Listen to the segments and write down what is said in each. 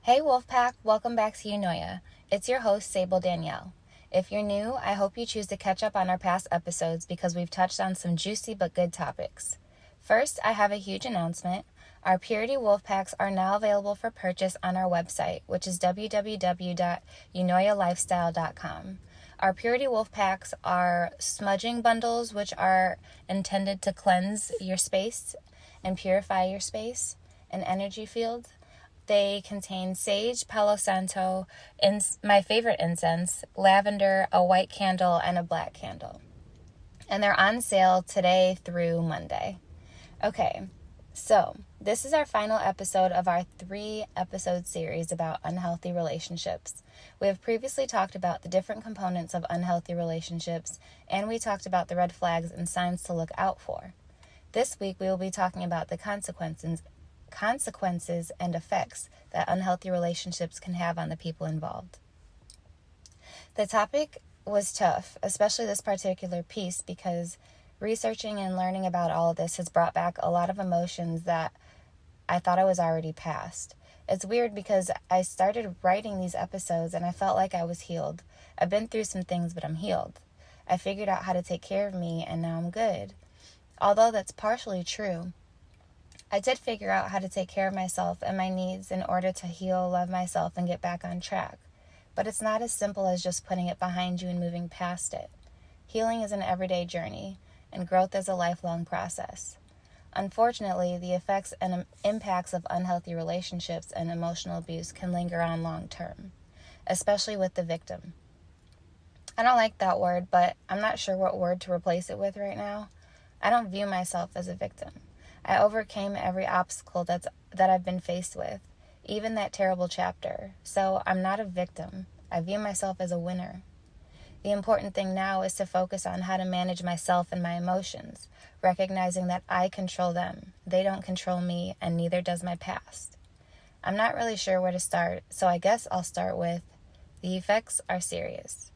Hey Wolfpack, welcome back to EUNOIA. It's your host, Sable Danielle. If you're new, I hope you choose to catch up on our past episodes because we've touched on some juicy but good topics. First, I have a huge announcement. Our Purity Wolfpacks are now available for purchase on our website, which is www.eunoialifestyle.com. Our Purity Wolfpacks are smudging bundles which are intended to cleanse your space and purify your space and energy field. They contain sage, Palo Santo, my favorite incense, lavender, a white candle, and a black candle. And they're on sale today through Monday. Okay, so this is our final episode of our 3-episode series about unhealthy relationships. We have previously talked about the different components of unhealthy relationships, and we talked about the red flags and signs to look out for. This week, we will be talking about the consequences and effects that unhealthy relationships can have on the people involved. The topic was tough, especially this particular piece, because researching and learning about all of this has brought back a lot of emotions that I thought I was already past. It's weird because I started writing these episodes and I felt like I was healed. I've been through some things, but I'm healed. I figured out how to take care of me and now I'm good. Although that's partially true, I did figure out how to take care of myself and my needs in order to heal, love myself, and get back on track. But it's not as simple as just putting it behind you and moving past it. Healing is an everyday journey, and growth is a lifelong process. Unfortunately, the effects and impacts of unhealthy relationships and emotional abuse can linger on long term, especially with the victim. I don't like that word, but I'm not sure what word to replace it with right now. I don't view myself as a victim. I overcame every obstacle that I've been faced with, even that terrible chapter. So I'm not a victim. I view myself as a winner. The important thing now is to focus on how to manage myself and my emotions, recognizing that I control them. They don't control me, and neither does my past. I'm not really sure where to start, so I guess I'll start with the effects are serious.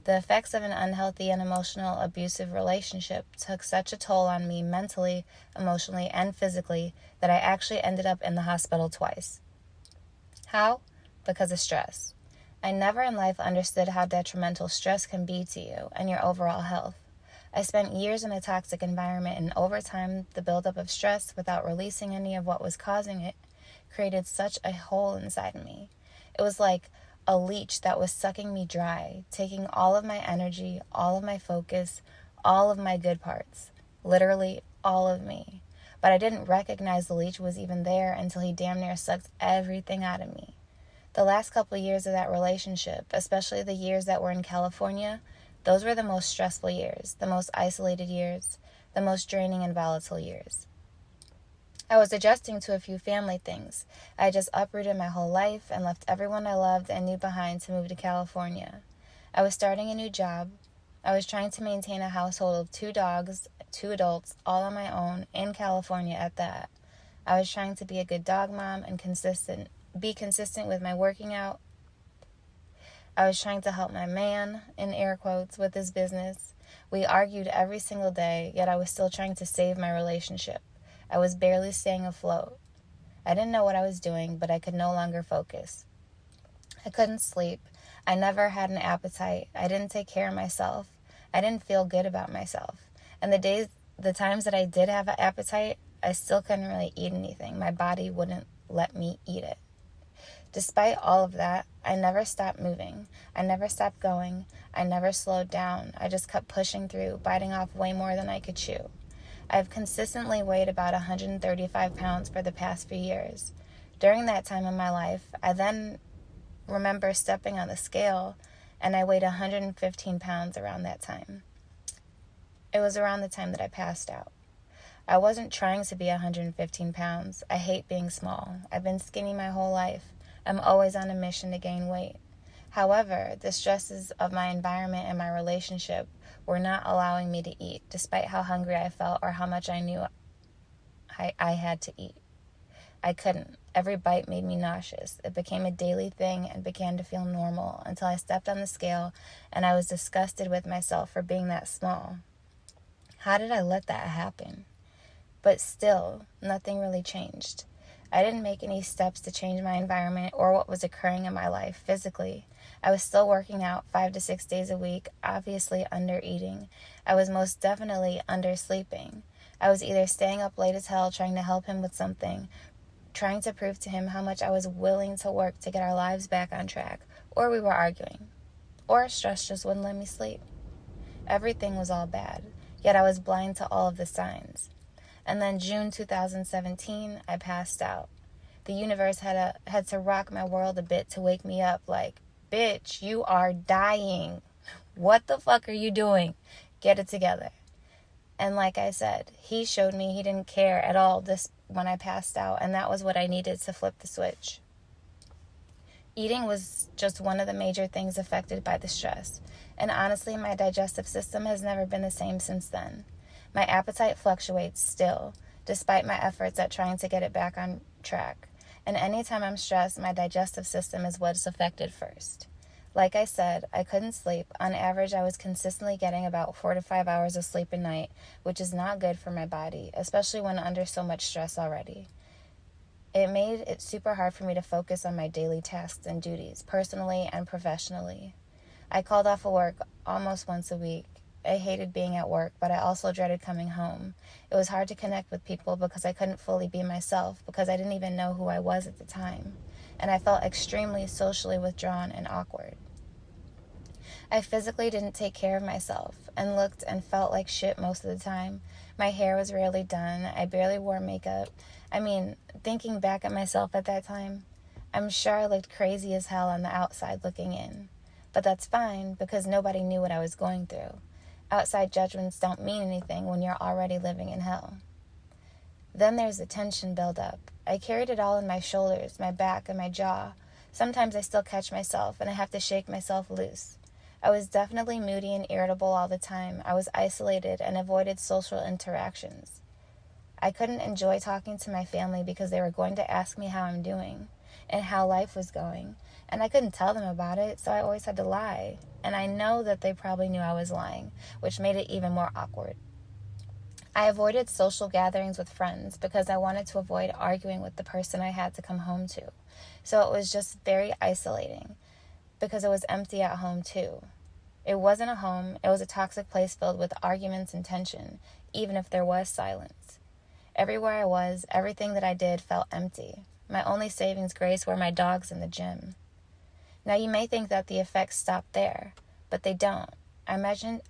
The effects of an unhealthy and emotional abusive relationship took such a toll on me mentally, emotionally, and physically that I actually ended up in the hospital twice. How? Because of stress. I never in life understood how detrimental stress can be to you and your overall health. I spent years in a toxic environment, and over time, the buildup of stress without releasing any of what was causing it created such a hole inside me. It was like a leech that was sucking me dry, taking all of my energy, all of my focus, all of my good parts, literally all of me. But I didn't recognize the leech was even there until he damn near sucked everything out of me. The last couple of years of that relationship, especially the years that were in California, those were the most stressful years, the most isolated years, the most draining and volatile years. I was adjusting to a few family things. I just uprooted my whole life and left everyone I loved and knew behind to move to California. I was starting a new job. I was trying to maintain a household of 2 dogs, 2 adults, all on my own, in California at that. I was trying to be a good dog mom and be consistent with my working out. I was trying to help my man, in air quotes, with his business. We argued every single day, yet I was still trying to save my relationship. I was barely staying afloat. I didn't know what I was doing, but I could no longer focus. I couldn't sleep. I never had an appetite. I didn't take care of myself. I didn't feel good about myself. And the times that I did have an appetite, I still couldn't really eat anything. My body wouldn't let me eat it. Despite all of that, I never stopped moving. I never stopped going. I never slowed down. I just kept pushing through, biting off way more than I could chew. I've consistently weighed about 135 pounds for the past few years. During that time in my life, I then remember stepping on the scale, and I weighed 115 pounds around that time. It was around the time that I passed out. I wasn't trying to be 115 pounds. I hate being small. I've been skinny my whole life. I'm always on a mission to gain weight. However, the stresses of my environment and my relationship were not allowing me to eat, despite how hungry I felt or how much I knew I had to eat. I couldn't. Every bite made me nauseous. It became a daily thing and began to feel normal until I stepped on the scale and I was disgusted with myself for being that small. How did I let that happen? But still, nothing really changed. I didn't make any steps to change my environment or what was occurring in my life physically. I was still working out 5 to 6 days a week, obviously under eating. I was most definitely under sleeping. I was either staying up late as hell trying to help him with something, trying to prove to him how much I was willing to work to get our lives back on track, or we were arguing, or stress just wouldn't let me sleep. Everything was all bad, yet I was blind to all of the signs. And then June 2017, I passed out. The universe had to rock my world a bit to wake me up like, bitch, you are dying. What the fuck are you doing? Get it together. And like I said, he showed me he didn't care at all when I passed out, and that was what I needed to flip the switch. Eating was just one of the major things affected by the stress, and honestly, my digestive system has never been the same since then. My appetite fluctuates still, despite my efforts at trying to get it back on track. And anytime I'm stressed, my digestive system is what's affected first. Like I said, I couldn't sleep. On average, I was consistently getting about 4 to 5 hours of sleep a night, which is not good for my body, especially when under so much stress already. It made it super hard for me to focus on my daily tasks and duties, personally and professionally. I called off of work almost once a week. I hated being at work, but I also dreaded coming home. It was hard to connect with people because I couldn't fully be myself, because I didn't even know who I was at the time, and I felt extremely socially withdrawn and awkward. I physically didn't take care of myself and looked and felt like shit most of the time. My hair was rarely done. I barely wore makeup. I mean, thinking back at myself at that time, I'm sure I looked crazy as hell on the outside looking in. But that's fine because nobody knew what I was going through. Outside judgments don't mean anything when you're already living in hell. Then there's the tension buildup. I carried it all in my shoulders, my back, and my jaw. Sometimes I still catch myself and I have to shake myself loose. I was definitely moody and irritable all the time. I was isolated and avoided social interactions. I couldn't enjoy talking to my family because they were going to ask me how I'm doing and how life was going, and I couldn't tell them about it, so I always had to lie. And I know that they probably knew I was lying, which made it even more awkward. I avoided social gatherings with friends because I wanted to avoid arguing with the person I had to come home to. So it was just very isolating because it was empty at home too. It wasn't a home, it was a toxic place filled with arguments and tension, even if there was silence. Everywhere I was, everything that I did felt empty. My only savings grace were my dogs in the gym. Now you may think that the effects stop there, but they don't. I mentioned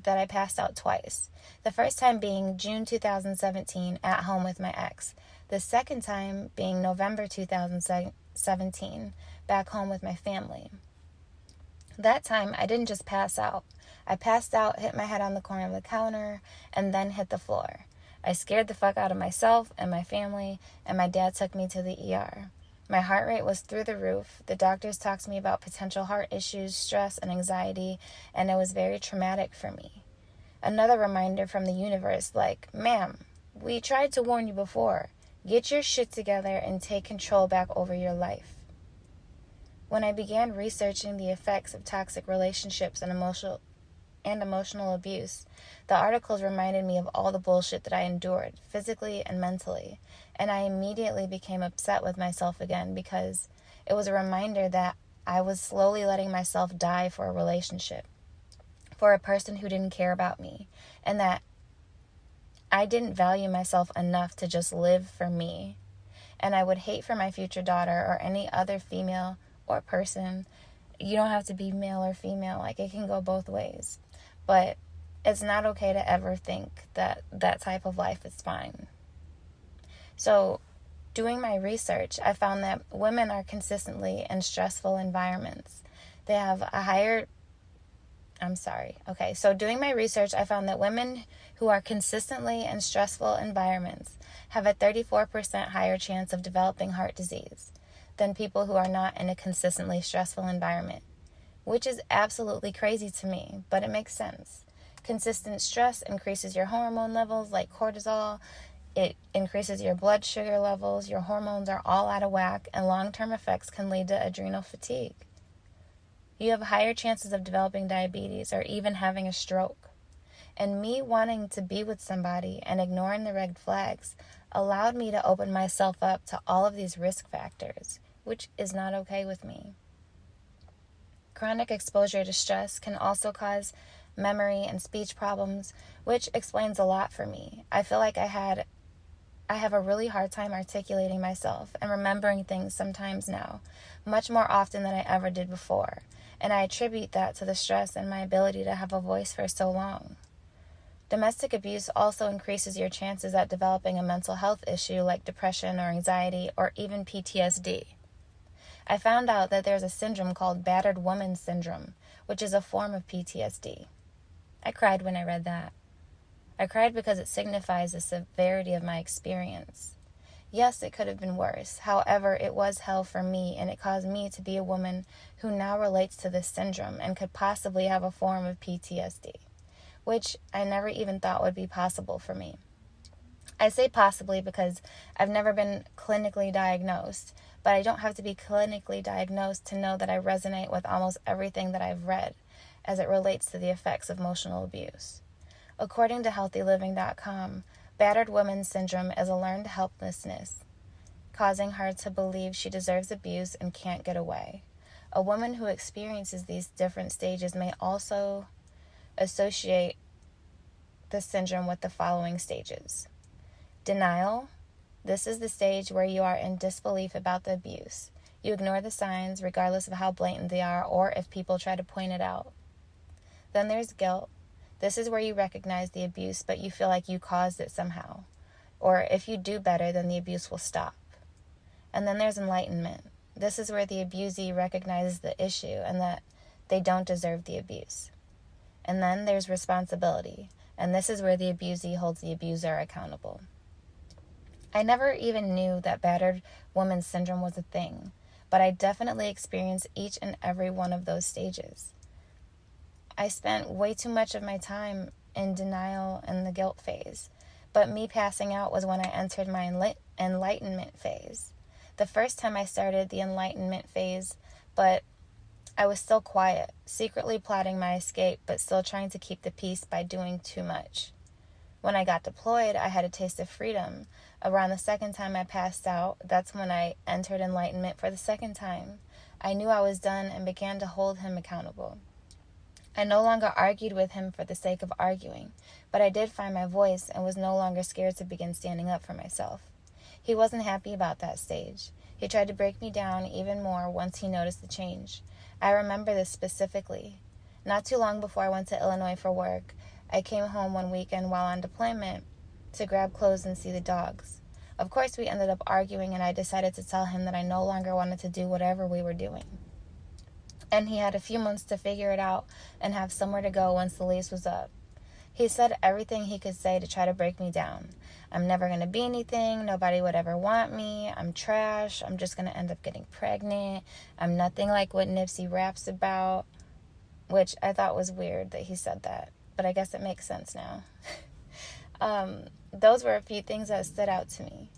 that I passed out twice. The first time being June 2017 at home with my ex. The second time being November 2017 back home with my family. That time I didn't just pass out. I passed out, hit my head on the corner of the counter, and then hit the floor. I scared the fuck out of myself and my family, and my dad took me to the ER. My heart rate was through the roof. The doctors talked to me about potential heart issues, stress, and anxiety, and it was very traumatic for me. Another reminder from the universe, like, ma'am, we tried to warn you before. Get your shit together and take control back over your life. When I began researching the effects of toxic relationships and emotional abuse, the articles reminded me of all the bullshit that I endured, physically and mentally, and I immediately became upset with myself again because it was a reminder that I was slowly letting myself die for a relationship, for a person who didn't care about me, and that I didn't value myself enough to just live for me. And I would hate for my future daughter or any other female or person. You don't have to be male or female, like it can go both ways. But it's not okay to ever think that that type of life is fine. So, doing my research, I found that women are consistently in stressful environments. They have a higher... So doing my research, I found that women who are consistently in stressful environments have a 34% higher chance of developing heart disease than people who are not in a consistently stressful environment, which is absolutely crazy to me, but it makes sense. Consistent stress increases your hormone levels like cortisol. It increases your blood sugar levels. Your hormones are all out of whack, and long-term effects can lead to adrenal fatigue. You have higher chances of developing diabetes or even having a stroke. And me wanting to be with somebody and ignoring the red flags, allowed me to open myself up to all of these risk factors, which is not okay with me. Chronic exposure to stress can also cause memory and speech problems, which explains a lot for me. I feel like I have a really hard time articulating myself and remembering things sometimes now, much more often than I ever did before, and I attribute that to the stress and my ability to have a voice for so long. Domestic abuse also increases your chances at developing a mental health issue like depression or anxiety or even PTSD. I found out that there's a syndrome called battered woman syndrome, which is a form of PTSD. I cried when I read that. I cried because it signifies the severity of my experience. Yes, it could have been worse. However, it was hell for me, and it caused me to be a woman who now relates to this syndrome and could possibly have a form of PTSD, which I never even thought would be possible for me. I say possibly because I've never been clinically diagnosed, but I don't have to be clinically diagnosed to know that I resonate with almost everything that I've read as it relates to the effects of emotional abuse. According to HealthyLiving.com, battered woman syndrome is a learned helplessness, causing her to believe she deserves abuse and can't get away. A woman who experiences these different stages may also associate the syndrome with the following stages. Denial. This is the stage where you are in disbelief about the abuse. You ignore the signs regardless of how blatant they are or if people try to point it out. Then there's guilt. This is where you recognize the abuse, but you feel like you caused it somehow. Or if you do better, then the abuse will stop. And then there's enlightenment. This is where the abusee recognizes the issue and that they don't deserve the abuse. And then there's responsibility. And this is where the abusee holds the abuser accountable. I never even knew that battered woman syndrome was a thing, but I definitely experienced each and every one of those stages. I spent way too much of my time in denial and the guilt phase, but me passing out was when I entered my enlightenment phase. The first time I started the enlightenment phase, but I was still quiet, secretly plotting my escape, but still trying to keep the peace by doing too much. When I got deployed, I had a taste of freedom. Around the second time I passed out, that's when I entered enlightenment for the second time. I knew I was done and began to hold him accountable. I no longer argued with him for the sake of arguing, but I did find my voice and was no longer scared to begin standing up for myself. He wasn't happy about that stage. He tried to break me down even more once he noticed the change. I remember this specifically. Not too long before I went to Illinois for work, I came home one weekend while on deployment to grab clothes and see the dogs. Of course, we ended up arguing, and I decided to tell him that I no longer wanted to do whatever we were doing. And he had a few months to figure it out and have somewhere to go once the lease was up. He said everything he could say to try to break me down. I'm never going to be anything. Nobody would ever want me. I'm trash. I'm just going to end up getting pregnant. I'm nothing like what Nipsey raps about, which I thought was weird that he said that, but I guess it makes sense now. Those were a few things that stood out to me,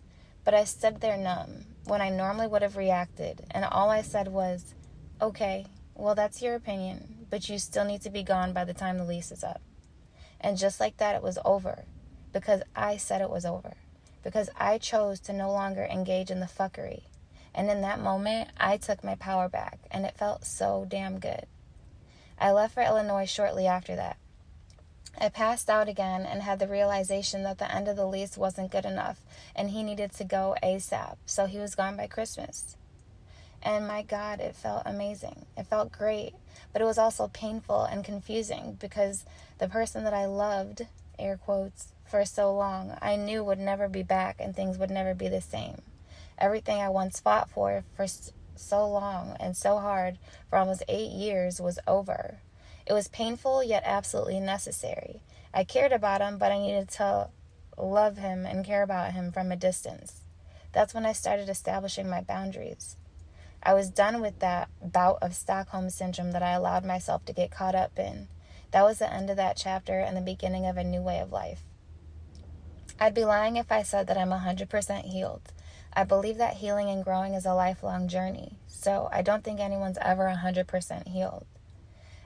but I stood there numb when I normally would have reacted, and all I said was, okay, well, that's your opinion, but you still need to be gone by the time the lease is up. And just like that, it was over, because I said it was over, because I chose to no longer engage in the fuckery. And in that moment, I took my power back, and it felt so damn good. I left for Illinois shortly after that. I passed out again and had the realization that the end of the lease wasn't good enough, and he needed to go ASAP, so he was gone by Christmas. And my God, it felt amazing. It felt great, but it was also painful and confusing because the person that I loved, air quotes, for so long, I knew would never be back and things would never be the same. Everything I once fought for so long and so hard for almost 8 years was over. It was painful yet absolutely necessary. I cared about him, but I needed to love him and care about him from a distance. That's when I started establishing my boundaries. I was done with that bout of Stockholm Syndrome that I allowed myself to get caught up in. That was the end of that chapter and the beginning of a new way of life. I'd be lying if I said that I'm 100% healed. I believe that healing and growing is a lifelong journey, so I don't think anyone's ever 100% healed.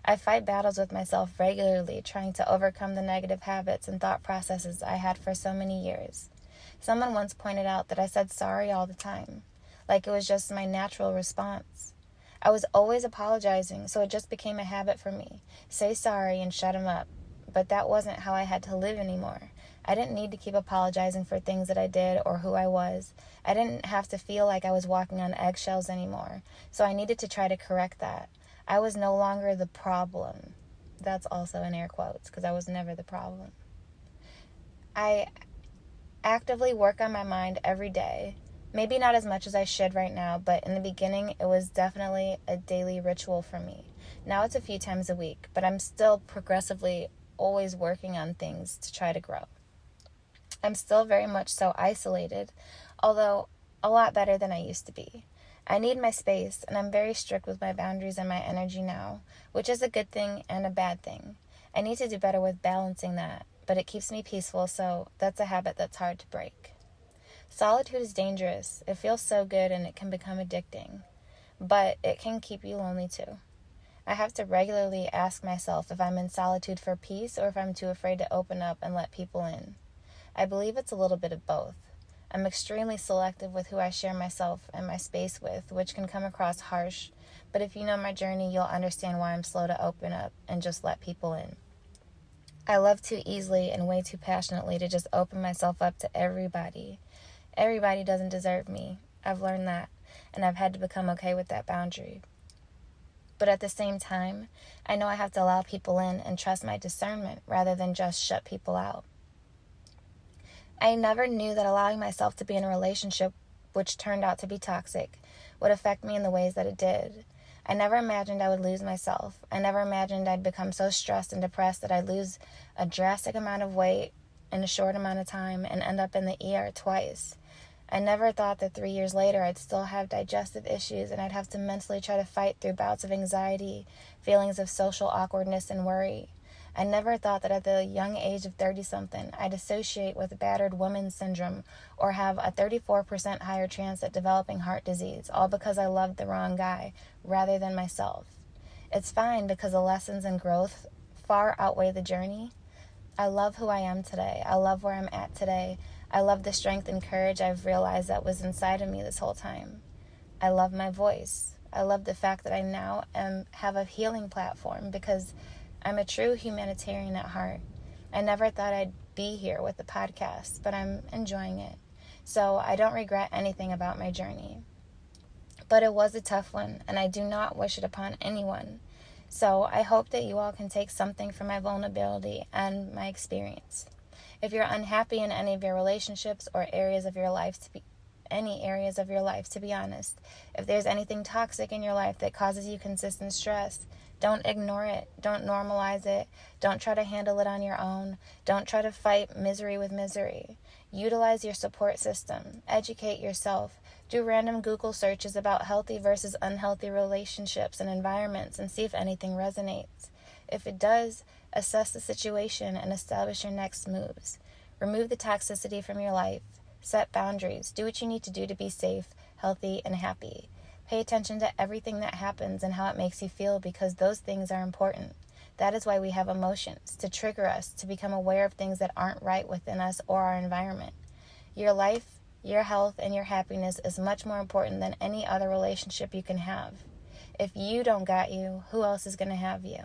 I fight battles with myself regularly, trying to overcome the negative habits and thought processes I had for so many years. Someone once pointed out that I said sorry all the time, like it was just my natural response. I was always apologizing, so it just became a habit for me. Say sorry and shut him up. But that wasn't how I had to live anymore. I didn't need to keep apologizing for things that I did or who I was. I didn't have to feel like I was walking on eggshells anymore, so I needed to try to correct that. I was no longer the problem. That's also in air quotes, because I was never the problem. I actively work on my mind every day. Maybe not as much as I should right now, but in the beginning, it was definitely a daily ritual for me. Now it's a few times a week, but I'm still progressively always working on things to try to grow. I'm still very much so isolated, although a lot better than I used to be. I need my space, and I'm very strict with my boundaries and my energy now, which is a good thing and a bad thing. I need to do better with balancing that, but it keeps me peaceful, so that's a habit that's hard to break. Solitude is dangerous. It feels so good and it can become addicting, but it can keep you lonely too. I have to regularly ask myself if I'm in solitude for peace or if I'm too afraid to open up and let people in. I believe it's a little bit of both. I'm extremely selective with who I share myself and my space with, which can come across harsh, but if you know my journey, you'll understand why I'm slow to open up and just let people in. I love too easily and way too passionately to just open myself up to everybody. Everybody doesn't deserve me. I've learned that, and I've had to become okay with that boundary. But at the same time, I know I have to allow people in and trust my discernment rather than just shut people out. I never knew that allowing myself to be in a relationship, which turned out to be toxic, would affect me in the ways that it did. I never imagined I would lose myself. I never imagined I'd become so stressed and depressed that I'd lose a drastic amount of weight in a short amount of time and end up in the ER twice. I never thought that 3 years later I'd still have digestive issues and I'd have to mentally try to fight through bouts of anxiety, feelings of social awkwardness, and worry. I never thought that at the young age of 30-something, I'd associate with battered woman syndrome or have a 34% higher chance at developing heart disease, all because I loved the wrong guy rather than myself. It's fine because the lessons and growth far outweigh the journey. I love who I am today. I love where I'm at today. I love the strength and courage I've realized that was inside of me this whole time. I love my voice. I love the fact that I now have a healing platform because I'm a true humanitarian at heart. I never thought I'd be here with the podcast, but I'm enjoying it. So I don't regret anything about my journey. But it was a tough one, and I do not wish it upon anyone. So I hope that you all can take something from my vulnerability and my experience. If you're unhappy in any of your relationships or areas of your life, to be honest, if there's anything toxic in your life that causes you consistent stress, don't ignore it. Don't normalize it. Don't try to handle it on your own. Don't try to fight misery with misery. Utilize your support system. Educate yourself. Do random Google searches about healthy versus unhealthy relationships and environments and see if anything resonates. If it does, assess the situation and establish your next moves. Remove the toxicity from your life. Set boundaries. Do what you need to do to be safe, healthy, and happy. Pay attention to everything that happens and how it makes you feel because those things are important. That is why we have emotions, to trigger us, to become aware of things that aren't right within us or our environment. Your life, your health, and your happiness is much more important than any other relationship you can have. If you don't got you, who else is going to have you?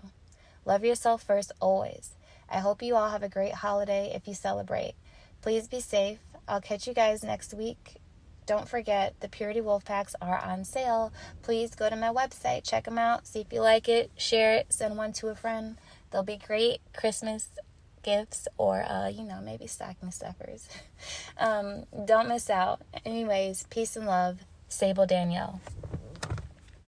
Love yourself first always. I hope you all have a great holiday if you celebrate. Please be safe. I'll catch you guys next week. Don't forget, the Purity Wolf Packs are on sale. Please go to my website, check them out, see if you like it, share it, send one to a friend. They'll be great Christmas gifts or, maybe stocking stuffers. Don't miss out. Anyways, peace and love. Sable Danielle.